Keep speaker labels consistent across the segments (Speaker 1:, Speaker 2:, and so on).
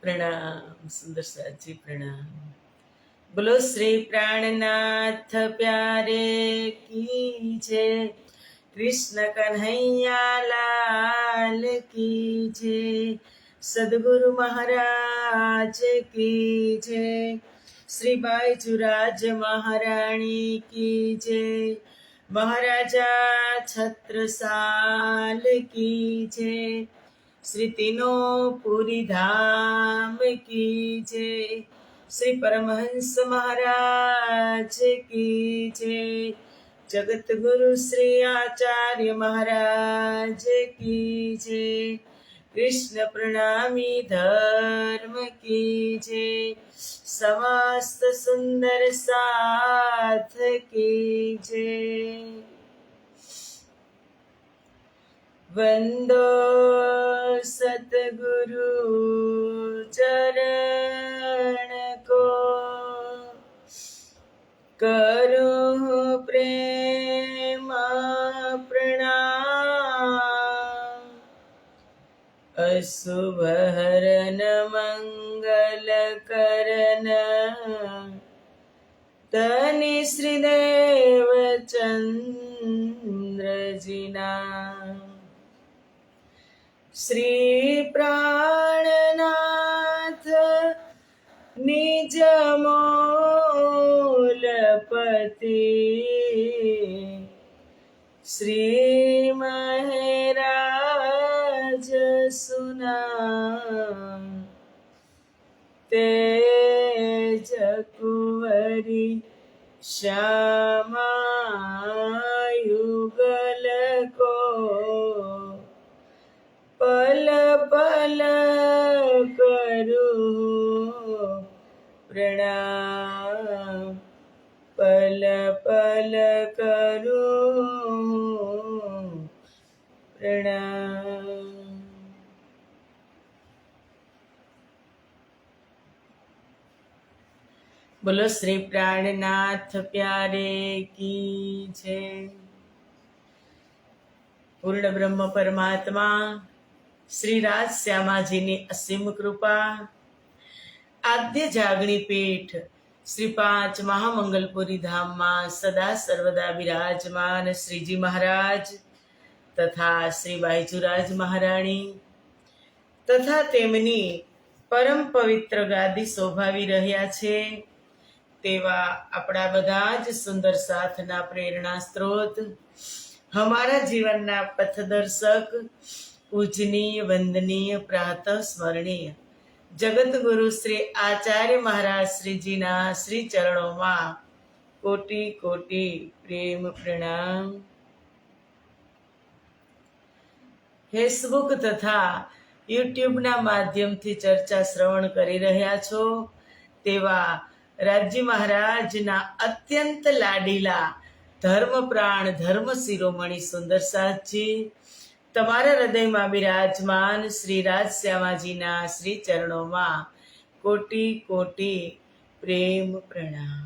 Speaker 1: प्रणाम सुंदर साथ जी, प्रणाम। बोलो श्री प्राणनाथ प्यारे की जय, कृष्ण कन्हैया लाल की जय, सदगुरु महाराज की जय, श्री बाईचुराज महारानी की जय, महाराजा छत्रसाल की जय, श्री तीनों पूरी धाम की जय, श्री परमहंस महाराज की जय, जगत गुरु श्री आचार्य महाराज की जय, कृष्ण प्रणामी धर्म की जय, समस्त सुंदर साथ की जय। वंदो सतगुरु चरण को, करो प्रेम प्रणाम, अशुभ हरन मंगल करन, धनि श्रीदेव चंद्र जिना, श्री प्राणनाथ निज मूलपति, श्री महराज सुना, तेज कुंवरी श्यामा युगल को, पल पल करूं प्रणाम, पल पल करूं प्रणाम। बोलो श्री प्राणनाथ प्यारे की जय। पूर्ण ब्रह्म परमात्मा श्री राज श्यामाजीની અસીમ કૃપા, આદ્ય જાગણી પીઠ શ્રી પાંચ મહામંગલપુરી ધામમાં સદા સર્વદા બિરાજમાન શ્રીજી મહારાજ તથા શ્રી બાઈચુરાજ મહારાણી તથા તેમની પરમ પવિત્ર ગાદી શોભાવી રહ્યા છે તેવા આપણા બધા જ સુંદર સાથના પ્રેરણા સ્ત્રોત, हमारा जीवन पथदर्शक, पूजनीय वंदनीय प्रातः स्मरणीय जगत गुरु श्री आचार्य महाराज श्री जी ना श्री चरणों में कोटि कोटि प्रेम प्रणाम। फेसबुक तथा यूट्यूब ना माध्यम थी चर्चा श्रवण करी रह्या छो तेवा राजी महाराज ना अत्यंत लाडीला धर्म प्राण धर्म शिरोमणि सुंदर साथ जी तमारा हृदय में विराजमान श्री राज श्यामाजी ना श्री चरणों में कोटि कोटि प्रेम प्रणाम।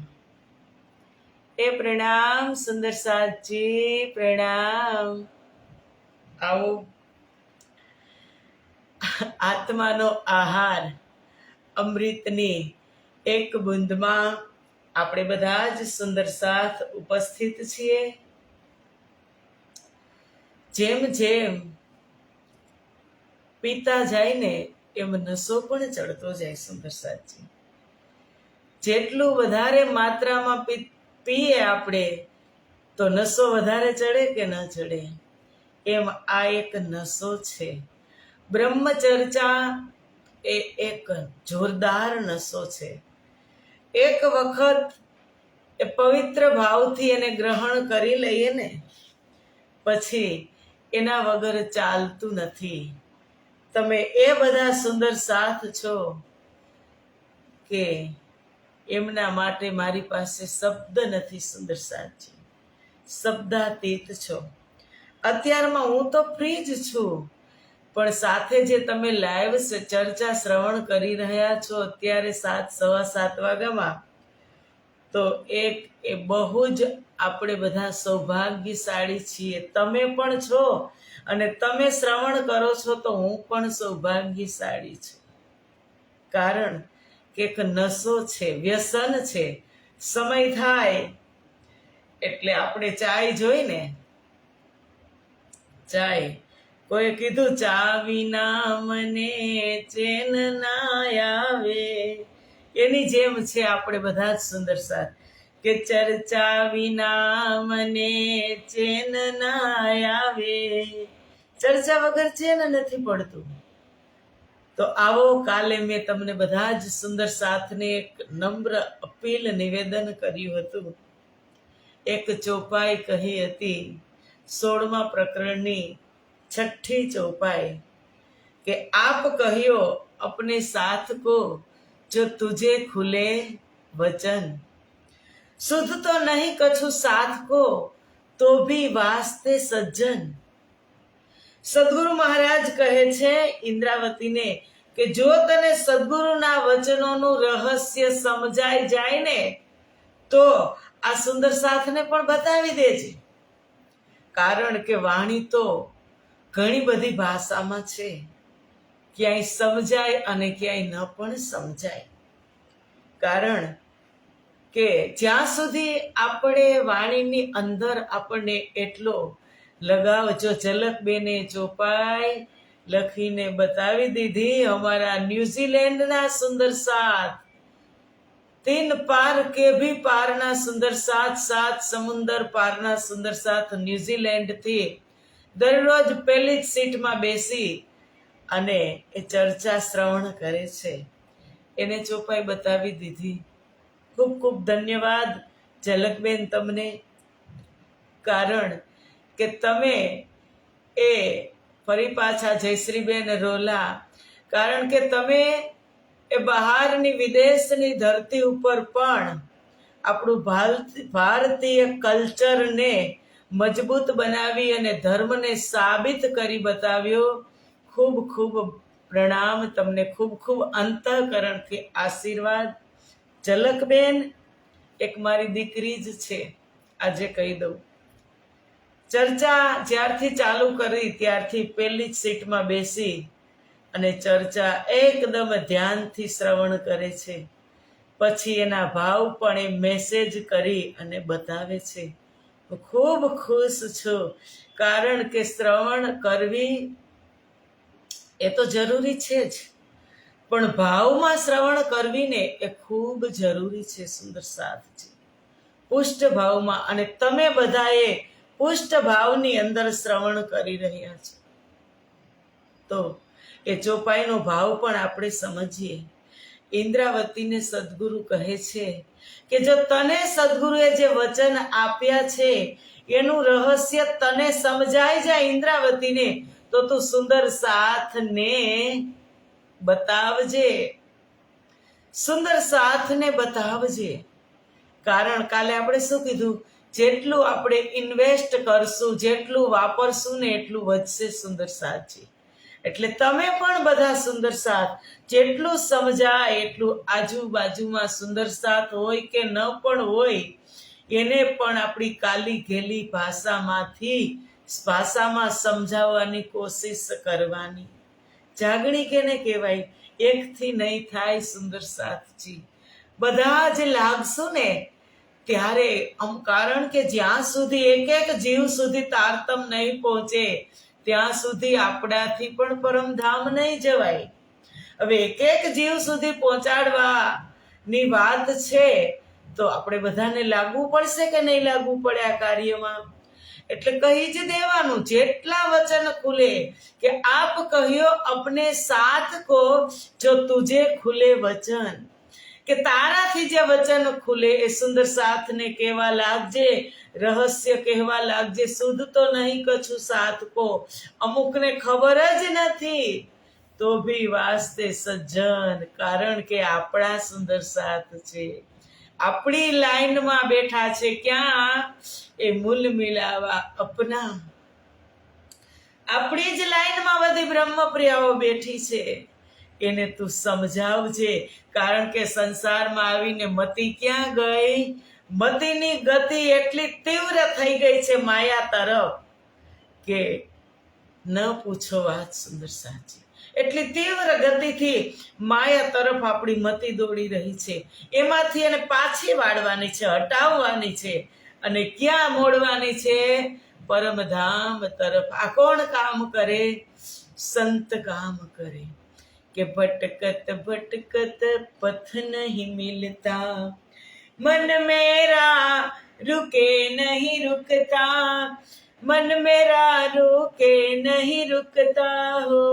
Speaker 1: ए प्रणाम सुंदर साथ जी, प्रणाम। आओ आत्मानो आहार अमृतनी एक बूंद में આપણે બધા જ સુંદર સાથ ઉપસ્થિત છીએ। જેમ જેમ પીતા જાય ને એમ નશો પણ ચડતો જાય સુંદર સાથજી। જેટલું વધારે માત્રામાં પીએ આપણે તો નશો વધારે ચડે કે ન ચડે, એમ આ એક નશો છે। બ્રહ્મચર્ચા એ એક જોરદાર નશો છે। એક વખત એ પવિત્ર ભાવથી એને ગ્રહણ કરી લઈએ ને પછી એના વગર ચાલતું નથી। તમે એ બધા સુંદર સાથ છો કે એમના માટે મારી પાસે શબ્દ નથી સુંદર સાથજી, શબ્દાતીત છો। અત્યારમાં હું તો ફ્રી જ છું, પણ સાથે જે તમે લાઈવ ચર્ચા શ્રવણ કરી રહ્યા છો અત્યારે 7:15 વાગ્યામાં, તો એક એ બહુ જ આપણે બધા સૌભાગ્યશાળી છીએ। તમે પણ છો અને તમે શ્રવણ કરો છો તો હું પણ સૌભાગ્યશાળી છું। કારણ કે એક નશો છે, વ્યસન છે. સમય થાય એટલે આપણે ચાય જોઈ ને, ચાય કોઈ કીધું ચા વિના મને ચેન ના આવે, એની જેમ છે આપણે બધા જ સુંદર સાથ કે ચર્ચા વિના મને ચેન ના આવે, ચર્ચા વગર ચેન નથી પડતું. તો આવો, કાલે મેં તમને બધા જ સુંદર સાથને એક નમ્ર અપીલ નિવેદન કર્યું હતું. એક ચોપાઈ કહી હતી 16મા પ્રકરણની 6ઠી ચોપાઈ કે આપ કહ્યો अपने साथ को जो तुझे खुले वचन, शुद्ध तो नहीं कछु साथ को तो भी वास्ते सज्जन. સદગુરુ મહારાજ કહે છે ઇન્દ્રાવતીને કે જો તને સદગુરુના વચનોનું રહસ્ય સમજાઈ જાય ને તો આ સુંદર સાથને પણ બતાવી દેજે. કારણ કે વાણી તો ઘણી બધી ભાષામાં છે, ક્યાંય સમજાય અને ક્યાંય ન પણ સમજાય. કારણ કે જ્યાં સુધી આપણે વાણીની અંદર આપણને એટલો લગાવ, જો ઝલકબેને ચોપાઈ લખીને બતાવી દીધી અમારા ન્યુઝીલેન્ડના સુંદર સાથ, 3 પાર કે ભી પારના સુંદર સાથ, 7 સમુંદર પારના સુંદર સાથ ન્યુઝીલેન્ડથી દરરોજ પહેલી જ સીટમાં બેસી અને એ ચર્ચા શ્રવણ કરે છે. એને ચોપાઈ બતાવી દીધી. ખૂબ ખૂબ ધન્યવાદ ઝલકબેન તમને, કારણ કે તમે એ ફરી પાછા જયશ્રીબેન રોલા, કારણ કે તમે એ બહારની વિદેશની ધરતી ઉપર પણ આપણું ભારતીય કલ્ચરને મજબૂત બનાવી અને ધર્મને સાબિત કરી બતાવ્યો. ખૂબ ખૂબ પ્રણામ તમને, ખૂબ ખૂબ અંતઃકરણથી આશીર્વાદ. ઝલકબેન એક મારી દીકરી જ છે, આજે કહી દઉં. ચર્ચા જ્યારથી ચાલુ કરી ત્યારથી પહેલી જ સીટમાં બેસી અને ચર્ચા એકદમ ધ્યાનથી શ્રવણ કરે છે. પછી એના ભાવ પણ એ મેસેજ કરી અને બતાવે છે. હું ખૂબ ખુશ છું, કારણ કે શ્રવણ કરવી એ તો જરૂરી છે જ, પણ ભાવમાં શ્રવણ કરવીને એ ખૂબ જરૂરી છે. સુંદર સાથજી, પુષ્ટ ભાવમાં, અને તમે બધાએ પુષ્ટ ભાવની અંદર શ્રવણ કરી રહ્યા છો. તો એ ચોપાઈનો ભાવ પણ આપણે સમજીએ. ઇન્દ્રાવતીને સદગુરુ કહે છે કે જો તને સદગુરુએ જે વચન આપ્યા છે એનું રહસ્ય તને સમજાઈ જાય ઇન્દ્રાવતીને, તો તું સુંદર સાથને બતાવજે, સુંદર સાથને બતાવજે. કારણ કાલે આપણે શું કીધું, જેટલું આપણે ઇન્વેસ્ટ કરશું, જેટલું વાપરશું ને એટલું વધશે સુંદર સાથજી. એટલે તમે પણ બધા સુંદર સાથ જેટલું સમજાય એટલું આજુબાજુમાં સુંદર સાથ હોય કે ન પણ હોય એને પણ આપણી કાલી ઘેલી ભાષામાં સમજાવવાની કોશિશ કરવાની. જાગણી કેને કહેવાય, એકથી નહીં થાય સુંદર સાથજી. બધા જ લાગશું ને ત્યારે કારણ કે જ્યાં સુધી એક એક જીવ સુધી તારતમ નહીં પહોંચે ત્યાં સુધી આપણાથી પણ પરમધામ નહીં જવાય. હવે એક એક જીવ સુધી પહોંચાડવાની વાત છે તો આપણે બધાને લાગવું પડશે કે નહીં લાગવું પડે આ કાર્યમાં. એટલે કહી જ દેવાનું, જેટલા વચન ખુલે કે આપ કહ્યો અપને સાથ કો જો તુજે ખુલે વચન, કે તારાથી જે વચન ખુલે એ સુંદર સાથને કહેવા લાગજે, રહસ્ય કહેવા લાગજે. શુદ્ધ તો નહીં કછું સાથ કો, અમુકને ખબર જ નથી તો ભી વાસ્તે સજ્જન, કારણ કે આપણા સુંદર સાથ છે, આપણી લાઈનમાં બેઠા છે. ક્યાં? એ મૂલ મિલાવા અપના, આપણી જ લાઈનમાં બધી બ્રહ્મપ્રિયાઓ બેઠી છે. એને તું સમજાવજે, કારણ કે સંસારમાં આવીને મતિ ક્યાં ગઈ? મતિની ગતિ એટલી તીવ્ર થઈ ગઈ છે માયા તરફ કે ન પૂછો વાત સુંદર સાચી. એટલી તીવ્ર ગતિથી માયા તરફ આપણી મતિ દોડી રહી છે. એમાંથી એને પાછી વાળવાની છે, હટાવવાની છે. અને ક્યાં મોડવાની છે? પરમધામ તરફ. આ કોણ કામ કરે? સંત કામ કરે. કે ભટકત ભટકત પથ નહીં મિલતા, मन मेरा रुके नहीं रुकता, मन मेरा रुके नहीं रुकता हो,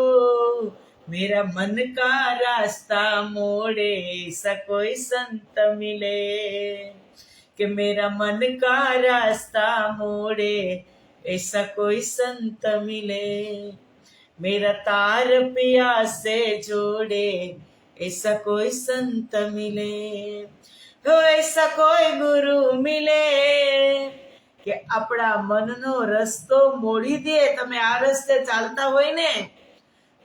Speaker 1: मेरा मन का रास्ता मोड़े ऐसा कोई संत मिले, कि मेरा मन का रास्ता मोड़े ऐसा कोई संत मिले, मेरा तार पिया से जोड़े ऐसा कोई संत मिले, तो ऐसा કોઈ ગુરુ મિલે કે આપણા મનનો રસ્તો મોડી દે. તમે આ રસ્તે ચાલતા હોય ને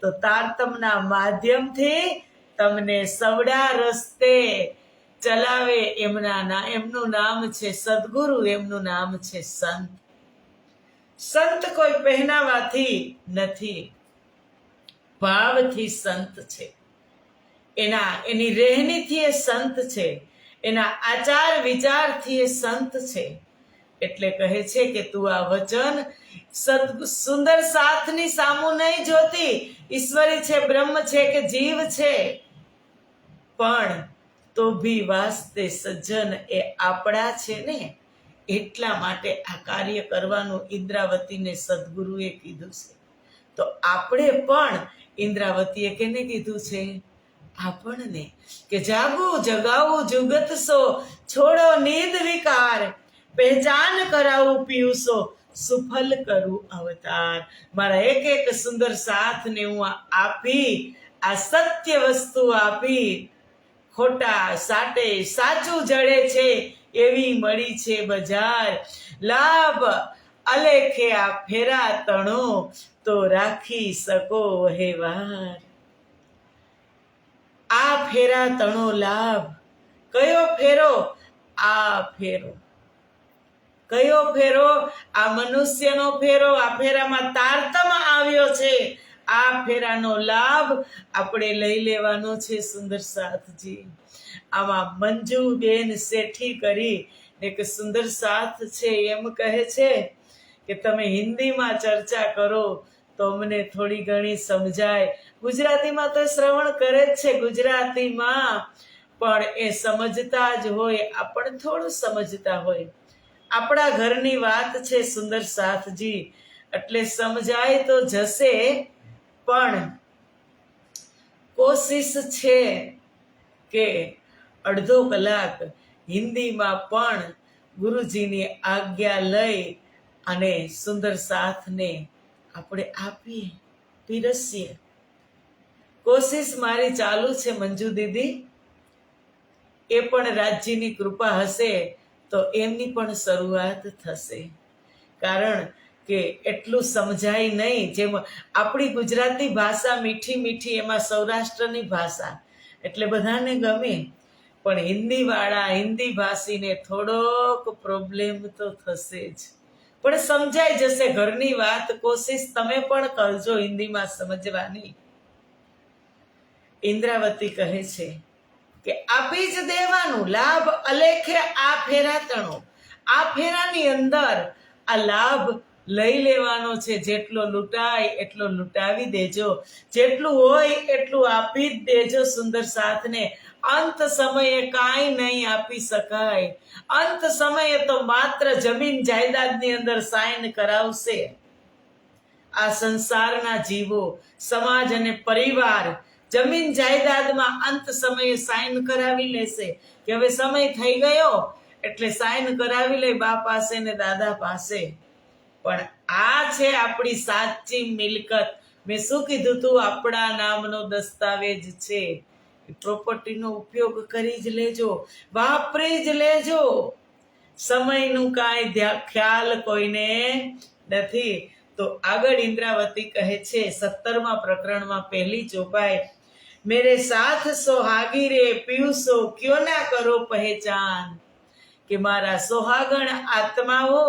Speaker 1: તો તારતમના માધ્યમથી તમને સવડા રસ્તે ચલાવે. એમનું નામ છે સદગુરુ, એમનું નામ છે સંત. સંત કોઈ પહેનાવાથી નથી, ભાવથી સંત છે. એની રહેણીથી એ સંત છે, એના આચાર વિચારથી એ સંત છે. એટલે કહે છે કે તું આ વચન સુંદર સાથની સામું નહીં જોતી, ઈશ્વરી છે, બ્રહ્મ છે કે જીવ છે, પણ તો ભી વાસ્તે સજ્જન એ આપણા છે ને, એટલા માટે આ કાર્ય કરવાનું ઇન્દ્રાવતીને સદગુરુએ કીધું છે. તો આપણે પણ ઇન્દ્રાવતીએ કેને કીધું છે? આપણને કે જાગું જગાવું જુગત સો, છોડો નીંદ વિકાર, પહેચાન કરાવું પિયુસો, સુફલ કરું અવતાર. મારા એક એક સુંદર સાથને હું આપી, આ સત્ય વસ્તુ આપી, ખોટા સાટે સાચું જડે છે એવી મળી છે બજાર. લાભ અલેખે આ ફેરા તણો, તો રાખી શકો વહેવાર. આ ફેરા તણો લાભ. કયો ફેરો? આ ફેરો. કયો ફેરો? આ મનુષ્યનો ફેરો. આ ફેરામાં તારતમ આવ્યો છે. આ ફેરાનો લાભ આપણે લઈ લેવાનો છે. સુંદર સાથજી, આમાં મંજુબેન શેઠી કરી એક સુંદર સાથ છે, એમ કહે છે કે તમે હિન્દીમાં ચર્ચા કરો તો અમને થોડી ઘણી સમજાય. ગુજરાતીમાં તો શ્રવણ કરે જ છે, ગુજરાતીમાં પણ એ સમજતા જ હોય, આપણે થોડું સમજતા હોય. આપણા ઘરની વાત છે સુંદર સાથજી, એટલે સમજાય તો જશે, પણ કોશિશ છે કે અડધો કલાક હિન્દીમાં પણ ગુરુજીની આજ્ઞા લઈ અને સુંદર સાથને આપણે આપીએ, પીરસીએ. કોશિશ મારી ચાલુ છે મંજુ દીદી. એ પણ રાજ્યની કૃપા હશે તો એમની પણ શરૂઆત થશે. કારણ કે એટલું સમજાય નહીં. જેમ આપણી ગુજરાતી ભાષા મીઠી મીઠી, એમાં સૌરાષ્ટ્રની ભાષા એટલે બધાને ગમે, પણ હિન્દીવાળા હિન્દી ભાષીને થોડોક પ્રોબ્લેમ તો થશે જ, પણ સમજાઈ જશે. ઘરની વાત કોશિશ તમે પણ કરજો હિન્દીમાં સમજવાની. ઇન્દ્રાવતી કહે છે કે આપી જ દેવાનું લાભ અલેખે આ ફેરા તણો. આ ફેરાની અંદર આ લાભ લઈ લેવાનો છે. જેટલો લૂંટાય એટલો લૂંટાવી દેજો, જેટલું હોય એટલું આપી જ દેજો સુંદર સાથને. અંત સમયે કાંઈ નહીં આપી શકાય. અંત સમયે તો માત્ર જમીન જાયદાદની અંદર સાઇન કરાવશે. આ સંસારના જીવો, સમાજ અને પરિવાર જમીન જાયદાદમાં અંત સમયે સાઇન કરાવી લેશે કે હવે સમય થઈ ગયો, એટલે સાઇન કરાવી લે બા પાસે ને દાદા પાસે. પણ આ છે આપણી સાચી મિલકત. મેં શું કીધું તું? આપણા નામનો દસ્તાવેજ છે. પ્રોપર્ટીનો ઉપયોગ કરી જ લેજો, વાપરી જ લેજો. સમયનું કાંઈ ખ્યાલ કોઈને નથી. તો આગળ ઇન્દ્રાવતી કહે છે 17મા પ્રકરણમાં પહેલી ચોપાઈ, મેરે સાથ સોહાગી રે પિયુસો ક્યો ના કરો પહેચાન. કે મારા સોહાગણ આત્માઓ,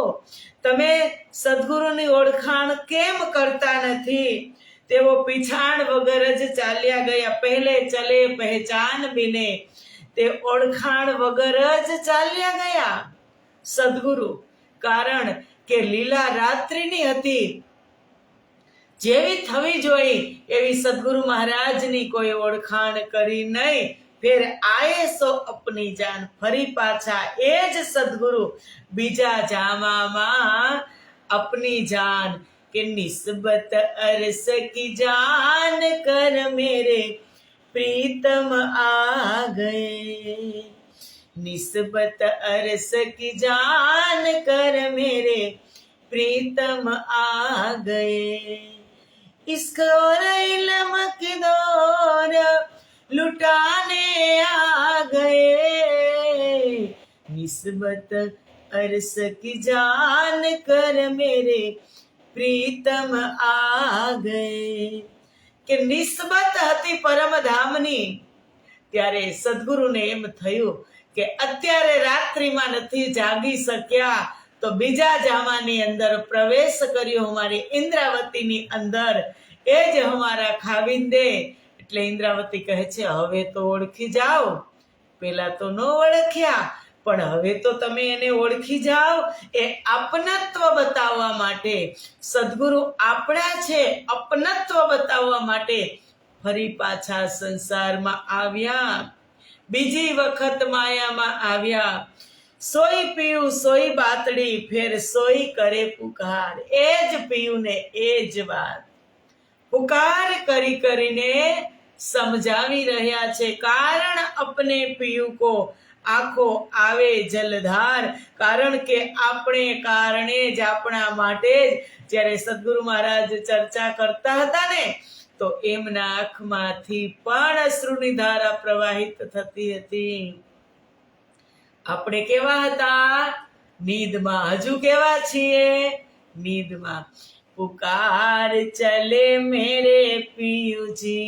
Speaker 1: તમે સદગુરુની ઓળખાણ કેમ કરતા નથી? તેઓ પીછાણ વગર જ ચાલ્યા ગયા. પહેલે ચલે પહેચાન બિને, તે ઓળખાણ વગર જ ચાલ્યા ગયા સદગુરુ. કારણ કે લીલા રાત્રિની હતી, જેવી થવી જોઈ એવી સદગુરુ મહારાજની કોઈ ઓળખાણ કરી નહીં. ફેર આયે સો અપની જાન, ફરી પાછા એ જ સદગુરુ બીજા જામામાં અપની જાન કે નિસ્બત અરસ કી જાન કર મેરે પ્રીતમ આ ગए. નિસ્બત અરસ કી જાન કર મેરે प्रीतम आ गए. इसको इल्म की दौर लुटाने आ गए. निस्बत अरस की जान कर मेरे प्रीतम आ गए. કે નિસ્બત હતી પરમધામની. ત્યારે સદગુરુને એમ થયું કે અત્યારે રાત્રિમાં નથી જાગી શક્યા તો બીજા જામાની અંદર પ્રવેશ કર્યો, અમારી ઇન્દ્રાવતીની અંદર, એ જ અમારા ખાવિંદે. એટલે ઇન્દ્રાવતી કહે છે, હવે તો ઓળખી જાઓ. પેલા તો ન ઓળખ્યા, પણ હવે તો તમે એને ઓળખી જાઓ. એ અપનત્વ બતાવવા માટે, સદગુરુ આપણા છે અપનત્વ બતાવવા માટે ફરી પાછા સંસારમાં આવ્યા, બીજી વખત માયામાં આવ્યા. સોઈ પીયું સોઈ બાતડી, ફેર સોઈ કરે પુકાર. એ જ પીયું ને એ જ વાત પુકાર કરી કરીને સમજાવી રહ્યા છે. કારણ અપને પીયું કો આંખો આવે જલધાર. કારણ કે આપણે કારણે જ, આપણા માટે જ. જ્યારે સદગુરુ મહારાજ ચર્ચા કરતા હતા ને, તો એમના આંખમાંથી પણ અશ્રુની ધારા પ્રવાહિત થતી હતી. આપણે કેવા હતા? નીંદમાં. હજુ કેવા છીએ? નીંદમાં. પુકાર ચલે મેરે પિયુજી,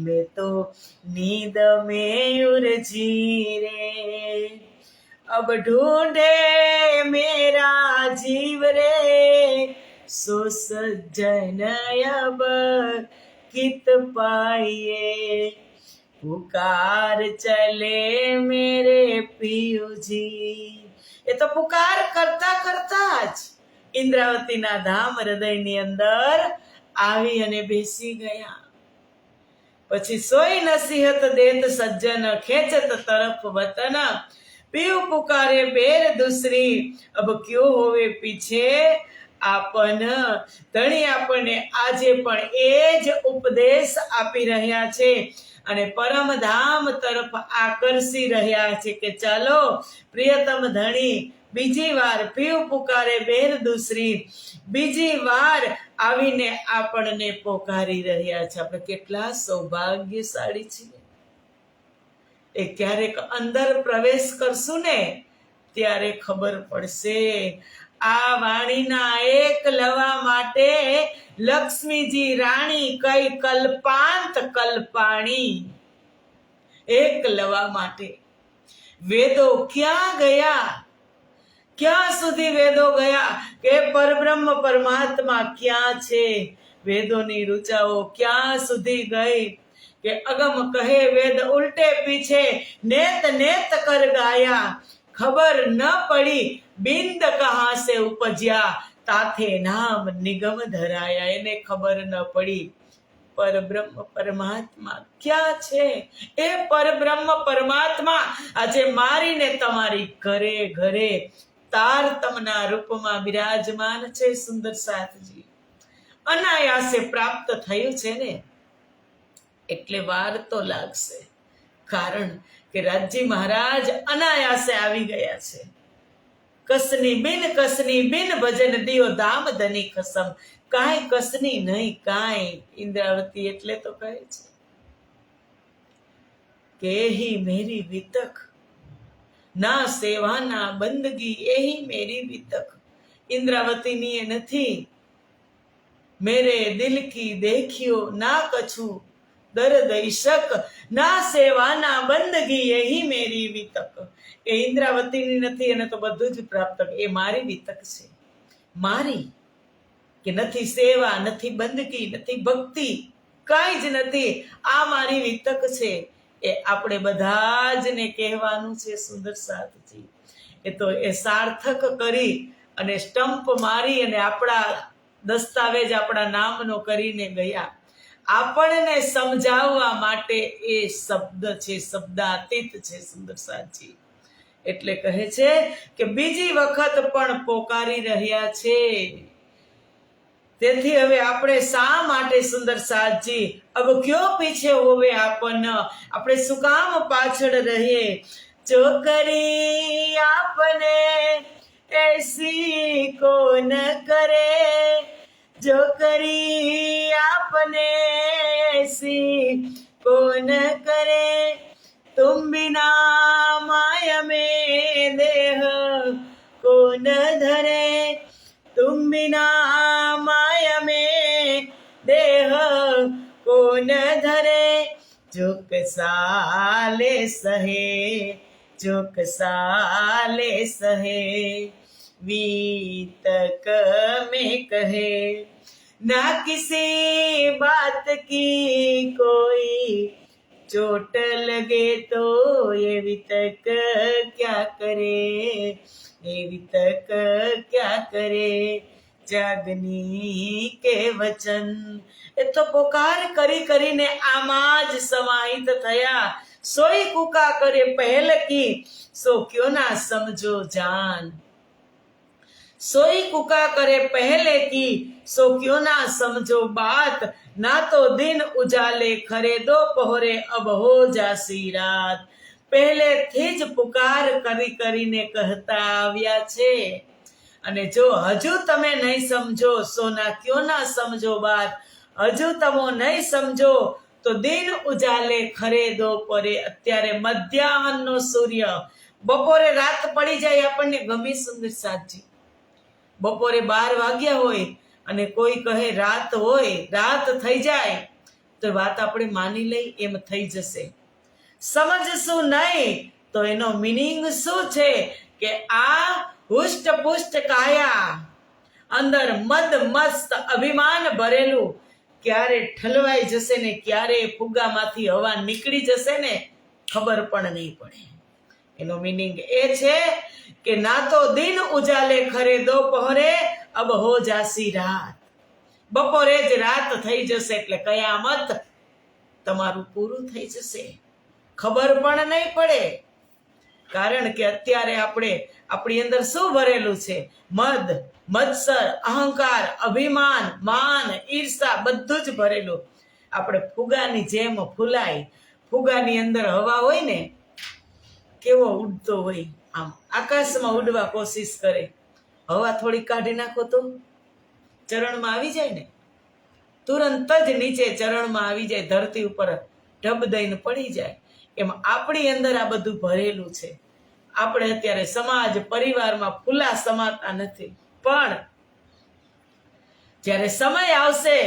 Speaker 1: मैं तो नींद में उलझी रे. अब ढूंढे मेरा जीव रे, सो सज्जन अब कित पाइए. पुकार चले मेरे पियुજી. એ તો પુકાર કરતા કરતા જ ઇન્દ્રાવતીના ધામ હૃદયની અંદર આવી અને બેસી ગયા. પછી સોઈ નસીહત દેત સજ્જન, ખેંચત તરફ વતન. પીયુ પુકારે બેર દૂસરી, અબ ક્યો હોવે પીછે આપન. ધણી આપણને આજે પણ એ જ ઉપદેશ આપી રહ્યા છે અને પરમધામ તરફ આકર્ષી રહ્યા છે કે ચાલો પ્રિયતમ ધણી, બીજી વાર પીયું પુકારે બેર દૂસરી, બીજી વાર આવીને આપણને પોકારી રહ્યા છે. આપણે કેટલા સૌભાગ્યશાળી છીએ. એ ક્યારેક અંદર પ્રવેશ કરશું ને ત્યારે ખબર પડશે. આ વાણીના એક લવા માટે લક્ષ્મીજી રાણી કઈ કલ્પાંત કલ્પાણી. એક લવા માટે વેદો ક્યાં ગયા, ક્યાં સુધી વેદો ગયા કે પરબ્રહ્મ પરમાત્મા ક્યાં છે. વેદોની ઋચાઓ ક્યાં સુધી ગઈ કે અગમ કહે વેદ ઉલ્ટે પીછે, નેત નેત કર ગાયા. ખબર ન પડી બિંદ કહા સે ઉપજ્યા, તાથે નામ નિગમ ધરાયા. એને ખબર ન પડી પરબ્રહ્મ પરમાત્મા ક્યાં છે. એ પરબ્રહ્મ પરમાત્મા આજે મારીને તમારી ઘરે ઘરે તારતમના રૂપમાં બિરાજમાન છે. સુંદર સાથજી અનાયાસે પ્રાપ્ત થયું છે ને, એટલે વાર તો લાગશે. કારણ કે રાજજી મહારાજ અનાયાસે આવી ગયા છે. કસની બિન ભજન દિયો દામ ધની ખસમ. કાંઈ કસની નહીં, કાંઈ. ઇન્દ્રાવતી એટલે તો કહે છે કે એહી મેરી વિતક, ના સેવા ના બંદગી એહી મેરી વિતક. ઇન્દ્રાવતીની એ નથી. મેરે દિલ કી દેખ્યો ના કછું દર્દ ઈશક, ના સેવા ના બંદગી એહી મેરી વિતક. એ ઇન્દ્રાવતીની નથી, એને તો બધું જ પ્રાપ્ત. એ મારી વિતક છે, મારી. કે નથી સેવા, નથી બંદગી, નથી ભક્તિ, કાંઈ જ નથી, આ મારી વિતક છે, એ આપણે બધા જ ને કહેવાનું છે સુંદર સાથજી. એ તો એ સાર્થક કરી અને સ્ટમ્પ મારી અને આપણા દસ્તાવેજ આપણા નામનો કરીને ગયા. આપણને સમજાવવા માટે એ શબ્દ છે, શબ્દાતીત છે સુંદર સાથજી. એટલે કહે છે કે બીજી વખત પણ પોકારી રહ્યા છે. તેથી હવે આપણે શા માટે સુંદર સાથજી અબ ક્યો પીછે હોવે આપન, આપણે શું કામ પાછળ રહીએ? જો કરી આપને એસી કો ન કરે, જો કરી આપને એસી કો ન કરે, तुम बिना माया में देह को न धरे, तुम बिना माया में देह को न धरे, जो कसाले सहे, जो कसाले सहे, वीतक में कहे, ना किसी बात की कोई चोट लगे तो ये वितक क्या करे, ये वितक क्या करे, जागनी के वचन. એ તો પોકાર કરી કરીને આમાં જ સમાહિત થયા. સોઈ કુકા કરે પહેલ કી, સો ક્યો ના સમજો જાન. सोई कुका करे पहले की, सो क्यों ना समझो बात, ना तो दिन उजाले खरे दोपहरे अब हो जासी रात. પહેલેથી જ પુકાર કરી કરીને કહેતા આવ્યા છે. અને જો હજુ તમે નહીં સમજો, સોના ક્યો ના સમજો બાત, હજુ તમે નહીં સમજો તો દિન ઉજાલે ખરે દોપરે, અત્યારે મધ્યાહનનો સૂર્ય, બપોરે રાત પડી જાય આપણને ગમી સુંદર સાથજી. બપોરે 12 વાગ્યા હોય અને કોઈ કહે રાત હોય, રાત થઈ જાય તો વાત આપણે માની લઈ એમ થઈ જશે. સમજશું નહીં તો એનો મિનિંગ શું છે કે આ હુષ્ટ પુષ્ટ કાયા, અંદર મદ મસ્ત અભિમાન ભરેલું, ક્યારે ઠલવાઈ જશે ને ક્યારે ફુગ્ગામાંથી હવા નીકળી જશે ને ખબર પણ નહીં પડે. એનો મિનિંગ એ છે કે ના તો દિન ઉજાલે ખરે દોપહરે, અબ હો જાસી રાત. બપોરે જ રાત થઈ જશે એટલે કયામત તમારું પૂરું થઈ જશે, ખબર પણ નહીં પડે. કારણ કે અત્યારે આપણી અંદર શું ભરેલું છે? મદ, મત્સર, અહંકાર, અભિમાન, માન, ઈર્ષા, બધું જ ભરેલું. આપણે ફુગાની જેમ ફૂલાય, ફુગાની અંદર હવા હોય ને, કેવો ઉડતો હોય, આમ આકાશમાં ઉડવા કોશિશ કરે, હવા થોડી કાઢી નાખો તો ચરણમાં આવી જાય ને, તુરંત જ નીચે ચરણમાં આવી જાય, ધરતી ઉપર ઢબ દઈને પડી જાય. એમ આપણી અંદર આ બધું ભરેલું છે. આપણે અત્યારે સમાજ પરિવારમાં ફૂલા સમાતા નથી, પણ જ્યારે સમય આવશે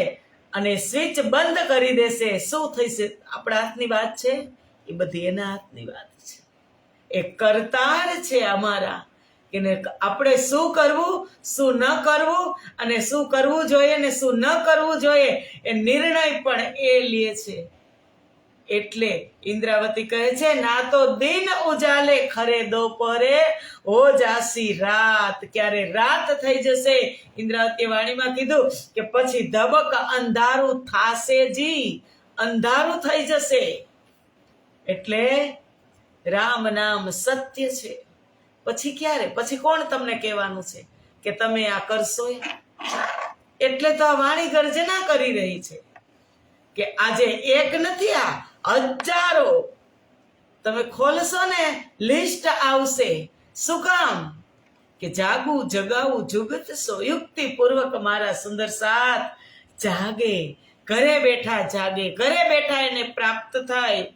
Speaker 1: અને સ્વિચ બંધ કરી દેશે, શું થશે? આપણા હાથની વાત છે? એ બધી એના હાથની વાત છે. એ કરતાર છે અમારા, કે આપણે શું કરવું, શું ન કરવું, અને શું કરવું જોઈએ ને શું ન કરવું જોઈએ, એ નિર્ણય પણ એ લે છે. એટલે ઇન્દ્રાવતી કહે છે ના તો દિન ઉજાલે ખરે દોપહરે, હો જાસી રાત. ક્યારે રાત થઈ જશે? ઇન્દ્રાવતી વાણીમાં કીધું કે પછી ધબક અંધારું થાશે જી, અંધારું થઈ જશે. એટલે રામ નામ સત્ય છે. પછી ક્યારે? પછી કોણ તમને કહેવાનું છે કે તમે આ કરશો? એટલે તો આ વાણી ગર્જના કરી રહી છે કે આજે એક નથી, આ હજારો તમે ખોલશો ને લિસ્ટ આવશે. શું કામ? કે જાગું જગાવું જુગત સો, યુક્તિ પૂર્વક મારા સુંદર સાથ જાગે, ઘરે બેઠા જાગે, ઘરે બેઠા એને પ્રાપ્ત થાય.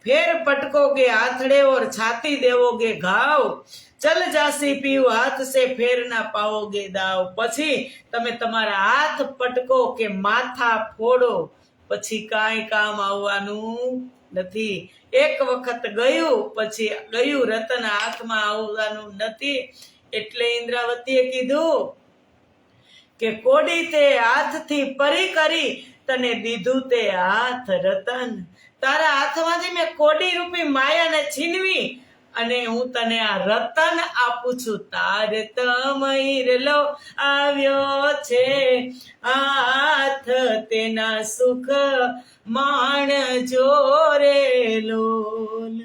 Speaker 1: ફેર પટકોગે આથડે ઓર છાતી દેવોગે ઘાવ, ચલ જાસી પીવ હાથ સે ફેર ના પાઓગે દાવ. પછી તમે તમારા હાથ પટકો કે માથા ફોડો, પછી કાંઈ કામ આવવાનું નથી. એક વખત ગયું પછી ગયું, રતન હાથમાં આવવાનું નથી. એટલે ઇન્દ્રાવતીએ કીધું કે કોડી તે હાથથી પરી કરી તને દીધું તે હાથ રતન. તારા હાથમાંથી મેં કોડી રૂપી માયાને છીનવી અને હું તને આ રતન આપું છું. તારે તમઈરલો આવ્યો છે હાથ, તેના સુખ માણજો રે લોલ.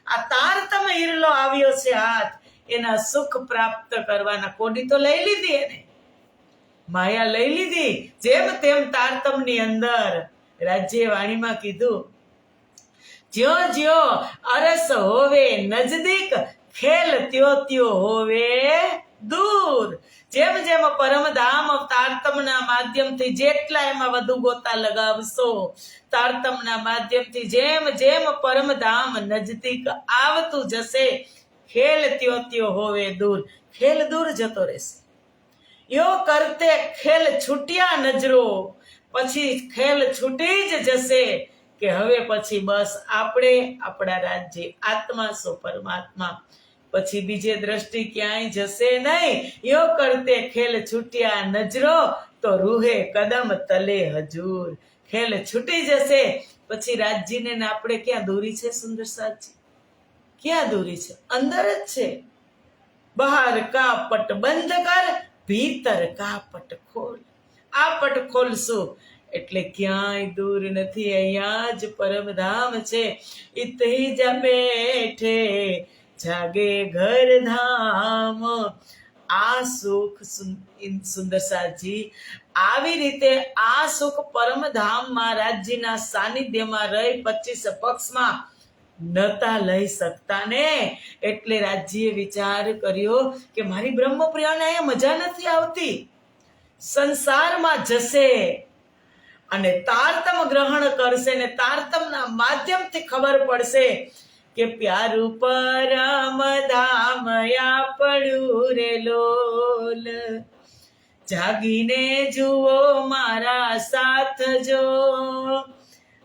Speaker 1: આ તારતમ ઈરલો આવ્યો છે હાથ, એના સુખ પ્રાપ્ત કરવાના. કોડી તો લઈ લીધી એને, માયા લઈ લીધી. જેમ તેમ તારતમની અંદર રાજ્ય વાણીમાં કીધું, જ્યો જ્યો અરસ હોવે નજદીક, ખેલ ત્યો ત્યો હોવે દૂર. જેમ જેમ પરમધામ તારતમના માધ્યમથી જેટલા એમાં વધુ ગોતા લગાવશો, તારતમના માધ્યમથી જેમ જેમ પરમધામ નજદીક આવતું જશે, ખેલ ત્યો ત્યો હોવે દૂર, ખેલ દૂર જતો રહેશે. યો કરતે ખેલ છૂટ્યા નજરો, પછી ખેલ છૂટી જ જશે કે હવે પછી બસ આપણે આપણા રાજ્ય આત્મા સો પરમાત્મા, પછી બીજે દ્રષ્ટિ ક્યાંય જશે નહીં. યો કરતે ખેલ છૂટ્યા નજરો, તો રૂહે કદમ તલે હજૂર. ખેલ છૂટી જશે પછી રાજ્યને ને આપણે ક્યાં દૂરી છે સુંદર સાજી? ક્યાં દૂરી છે? અંદર જ છે. બહાર કા પટ બંધ કર, ભીતર કા પટ ખોલ. આ પટ ખોલશું એટલે ક્યાંય દૂર નથી, અહીંયા જ પરમધામ છે. ઇતહી જા બેઠે જાગે ઘર ધામ. આ સુખ સુંદર સાજી આવી રીતે આ સુખ પરમધામમાં રાજ્યના સાનિધ્યમાં રહી 25 પક્ષમાં નતા લઈ શકતા ને, એટલે રાજ્યએ વિચાર કર્યો કે મારી બ્રહ્મપ્રિયાને અહીંયા મજા નથી આવતી, સંસારમાં જશે અને તારતમ ગ્રહણ કરશે ને તારતમના માધ્યમથી ખબર પડશે કે પ્યારું પરમ ધામ આપણું રે લોલ. જાગીને જુઓ મારા સાથ જો,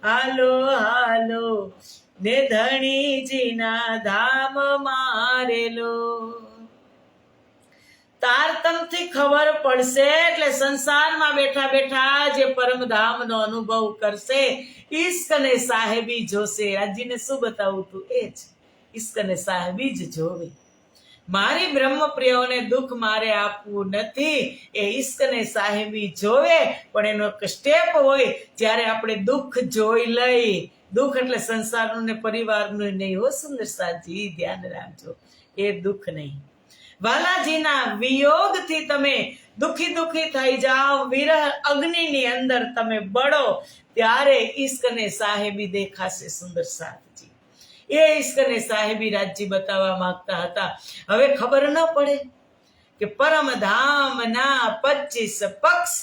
Speaker 1: હાલો હાલો ને ધણીજીના ધામ મારેલો. તારતમથી ખબર પડશે એટલે સંસારમાં બેઠા બેઠા જે પરમધામનો અનુભવ કરશે, ઈશ્ક ને સાહેબી જોશે. રાજ્યને શું બતાવું તું? એ જ ઈશ્ક ને સાહેબી જ જોવે. મારી બ્રહ્મપ્રિયોને દુઃખ મારે આપવું નથી, એ ઈશ્ક ને સાહેબી જોવે. પણ એનો એક સ્ટેપ હોય, જ્યારે આપણે દુઃખ જોઈ લઈ. દુઃખ એટલે સંસારનું ને પરિવારનું નહીં હો સુંદર સાજી, ધ્યાન રાખજો. એ દુઃખ નહીં. વાલાજીના વિયોગથી તમે દુઃખી દુઃખી થઈ જાઓ, વિરહ અગ્નિની અંદર તમે બળો, ત્યારે ઈશ્ક ને સાહેબી દેખાશે સુંદર સાધજી. એ ઈશ્ક ને સાહેબી રાજ્ય બતાવવા માંગતા હતા. હવે ખબર ન પડે કે પરમધામના 25 પક્ષ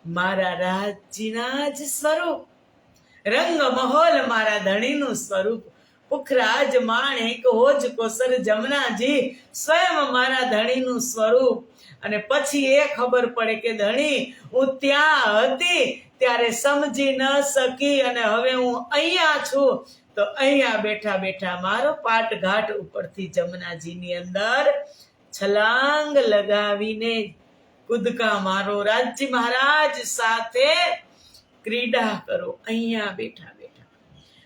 Speaker 1: મારા રાજ્યના જ સ્વરૂપ, રંગ મહોલ મારા ધણીનું સ્વરૂપ, પુખરાજ માણેક હોજ કોસર જમનાજી સ્વયં મારા ધણીનું સ્વરૂપ. અને પછી એ ખબર પડે કે ધણી હું ત્યાં હતી ત્યારે સમજી ન શકી અને હવે હું અહીંયા છું, તો અહીંયા બેઠા બેઠા મારો પાટઘાટ ઉપરથી જમનાજીની અંદર છલાંગ લગાવીને કૂદકા મારો, રાજ્ય મહારાજ સાથે ક્રીડા કરો. અહીંયા બેઠા બેઠા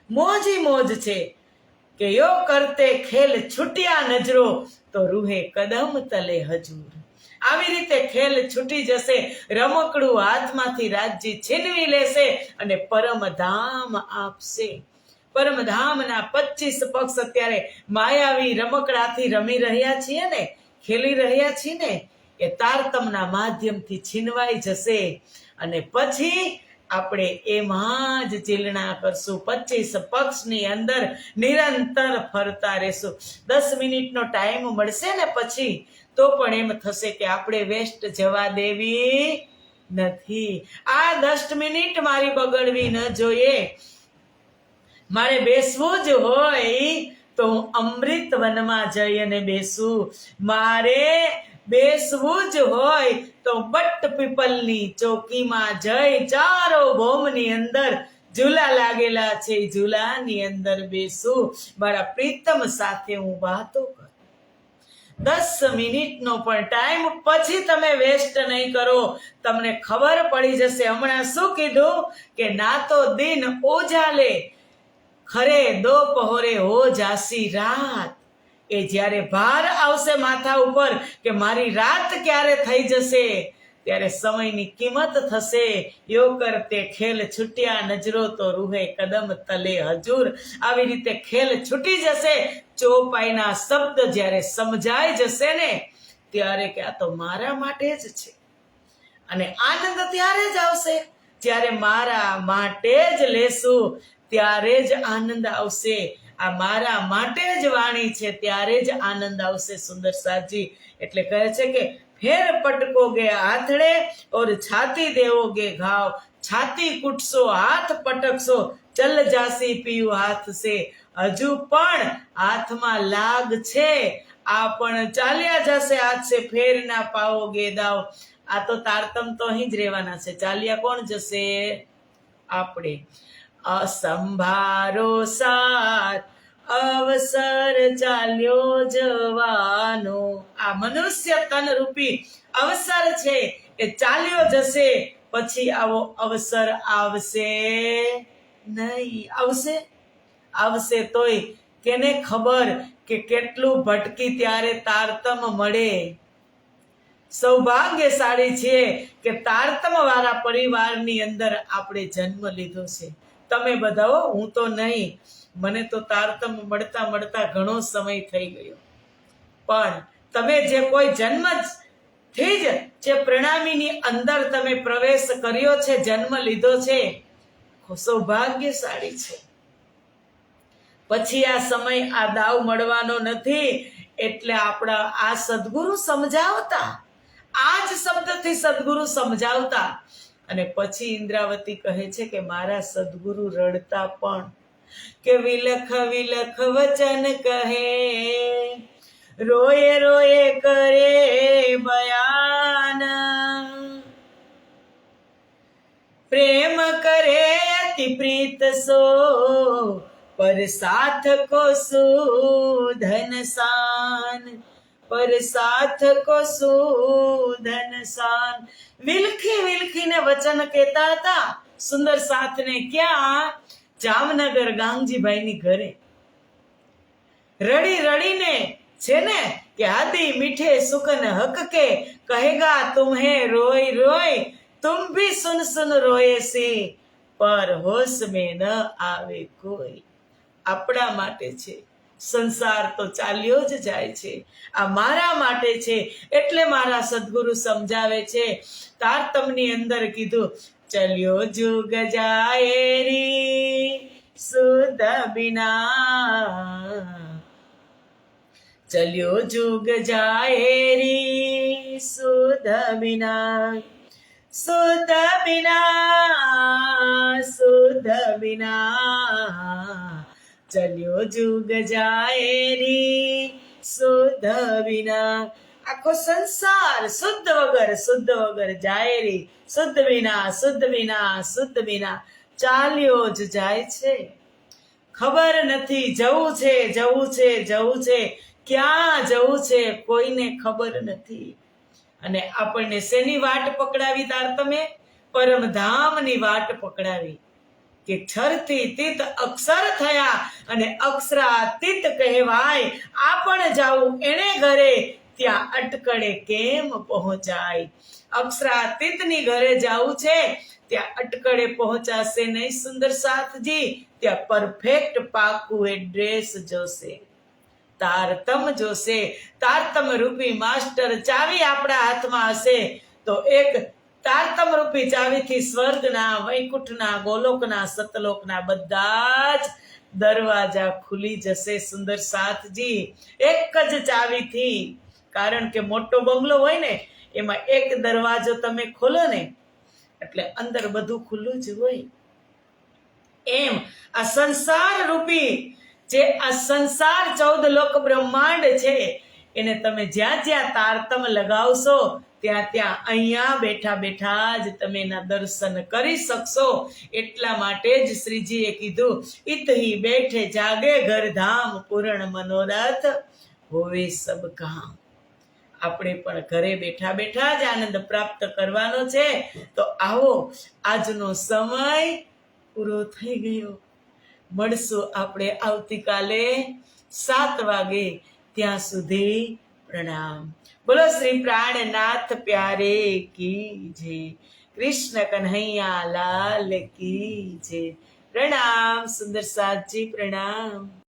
Speaker 1: મોજી મોજ છે કે યો કરતે ખેલ છૂટ્યા નજરો, તો રૂહે કદમ તલે હજૂર. આવી રીતે ખેલ છૂટી જશે, રમકડું હાથમાંથી રાજ્ય છીનવી લેશે અને પરમધામ આપશે. પરમધામના 25 પક્ષ અત્યારે માયાવી રમકડાથી રમી રહ્યા છીએ ને, ખેલી રહ્યા છીએ ને, એ તારતમના માધ્યમથી છીનવાઈ જશે અને પછી આપણે એમાં જ ચીલણા કરશું. 25 પક્ષની અંદર નિરંતર ફરતા રહેશું. 10 મિનિટનો ટાઈમ મળશે ને પછી તો પણ એમ થશે કે આપણે વેસ્ટ જવા દેવી નથી. આ 10 મિનિટ મારી બગડવી ન જોઈએ. મારે બેસવું જ હોય તો હું અમૃત વનમાં જઈ અને બેસું. મારે બેસવું જ હોય તો બટ પીપલની ચોકીમાં જઈ ચારો ભોમની અંદર ઝૂલા લાગેલા છે, ઝૂલાની અંદર બેસું. મારા પ્રીતમ સાથે હું વાતો કરું. 10 મિનિટનો પણ ટાઈમ પછી તમે વેસ્ટ નહીં કરો. તમને ખબર પડી જશે. હમણાં શું કીધું કે ના તો દિન ઓજાલે ખરે દોપહોરે હો જાસી રાત. એ જ્યારે ભાર આવશે માથા ઉપર કે મારી રાત ક્યારે થઈ જશે, ત્યારે સમયની કિંમત થશે. યો કરતે ખેલ છૂટ્યા નજરો તો રૂહે કદમ તલે હજૂર. આવી રીતે ખેલ છૂટી જશે. ચોપાઈના શબ્દ જ્યારે સમજાઈ જશે ને, ત્યારે કે આ તો મારા માટે જ છે. અને આનંદ ત્યારે જ આવશે જ્યારે મારા માટે જ લેશું, ત્યારે જ આનંદ આવશે. આ મારા માટે જ વાણી છે, ત્યારે જ આનંદ આવશે. સુંદર સાજી એટલે કહે છે કે ફેર પટકોગે હાથડે ઓર છાતી દેવોગે ઘાવ. છાતી કૂટશો, હાથ પટકશો, ચલ જાસી પીયું હાથ સે. હજુ પણ હાથમાં લાગ છે, આ પણ ચાલ્યા જશે હાથ સે. ફેર ના પાઓગે દાવ. આ તો તારતમ તો અહીં જ રહેવાના છે. ચાલ્યા કોણ જશે? આપણે. અસંભારો સાથ અવસર ચાલ્યો જવાનો. આ મનુષ્ય તન રૂપી અવસર છે, એ ચાલ્યો જશે. પછી આવો અવસર આવશે નહીં. આવશે તોય કેને ખબર કે કેટલું ભટકી ત્યારે તારતમ મળે. સૌભાગ્યશાળી છે કે તારતમ વાળા પરિવારની અંદર આપણે જન્મ લીધો છે. તમે બધા, હું તો નહીં. મને તો તારતમ મળતા મળતા ઘણો સમય થઈ ગયો. પણ તમે જે કોઈ જન્મથી જ જે પ્રણામીની અંદર તમે પ્રવેશ કર્યો છે, જન્મ લીધો છે, સૌભાગ્યશાળી છે. પછી આ સમય આ દાવ મળવાનો નથી. એટલે આપણા આ સદગુરુ સમજાવતા, આ જ શબ્દથી સદગુરુ સમજાવતા. અને પછી ઇન્દ્રાવતી કહે છે કે મારા સદગુરુ રડતા પણ કે વિલખ વિલખ વચન કહે, રોયે રોયે કરે બયાન. પ્રેમ કરે અતિ પ્રીત સો પર સાથ કો સુધન સાન. પર સાથ કો સુધન સાન. વિલખી વિલખીને વચન કહેતા હતા સુંદર સાથને. ક્યાં? જામનગર ગાંગજીભાઈની ઘરે. રડી રડીને છે ને કે આદિ મીઠે સુકન હક કે કહેગા તુમ્હે રોય રોય तुम भी सुन सुन रोए से पर होश में न આવે કોઈ. આપણા માટે છે. સંસાર તો ચાલ્યો જ જાય છે. આ મારા માટે છે. એટલે મારા સદગુરુ સમજાવે છે. તારતમની અંદર કીધું ચલ્યો જુગ જાય રી સુધ બિના. ચલ્યો જુગ જાય રી સુધ બિના. સુધ બિના સુધ બિના. ચલ્યો જુગ જાય રી શુદ્ધ વિના. આખો સંસાર શુદ્ધ વગર જાય રી. શુદ્ધ વિના શુદ્ધ વિના શુદ્ધ વિના ચાલ્યો જ જાય છે. ખબર નથી જવું છે જવું છે જવું છે, ક્યાં જવું છે કોઈને ખબર નથી. અને આપણને શેની વાટ પકડાવી તારતમે? પરમધામની વાટ પકડાવી. કે ક્ષરથી તીત અક્ષર થયા અને અક્ષરાતીત કહેવાય. આપણ જાવું એને ઘરે ત્યાં અટકળે કેમ પહોંચાય. અક્ષરાતીતની ઘરે જાવું છે, ત્યાં અટકળે પહોંચાશે નહીં. સુંદર સાથજી ત્યાં પરફેક્ટ પાકું એડ્રેસ જોશે, તારતમ જોશે. તારતમ રૂપી માસ્ટર ચાવી આપણા હાથમાં હશે તો એક તારતમ રૂપી ચાવીથી સ્વર્ગના, વૈકુંઠના, ગોલોકના, સતલોકના બધા જ દરવાજા ખુલી જશે. સુંદર સાથજી એક જ ચાવીથી. કારણ કે મોટો બંગલો હોય ને, એમાં એક દરવાજો તમે ખોલો ને એટલે અંદર બધું ખુલ્લું જ હોય. એમ આ સંસાર રૂપી જે આ સંસાર 14 લોક બ્રહ્માંડ છે, એને તમે જ્યાં જ્યાં તારતમ લગાવશો ત્યાં ત્યાં અહીંયા બેઠા બેઠા જ તમે એના દર્શન કરી શકશો. એટલા માટે જ શ્રીજીએ કીધું ઇતહી બેઠે જાગે ઘર ધામ પૂરણ મનોરથ હોવે સબ કામ. આપણે પણ ઘરે બેઠા બેઠા જ આનંદ પ્રાપ્ત કરવાનો છે. તો આવો, આજનો સમય પૂરો થઈ ગયો. મળશું આપણે આવતીકાલે 7 વાગે. ત્યાં સુધી પ્રણામ. બોલો શ્રી પ્રાણનાથ પ્યારે કી જય. કૃષ્ણ કન્હૈયા લાલ કી જય. પ્રણામ સુંદર સાજી, પ્રણામ.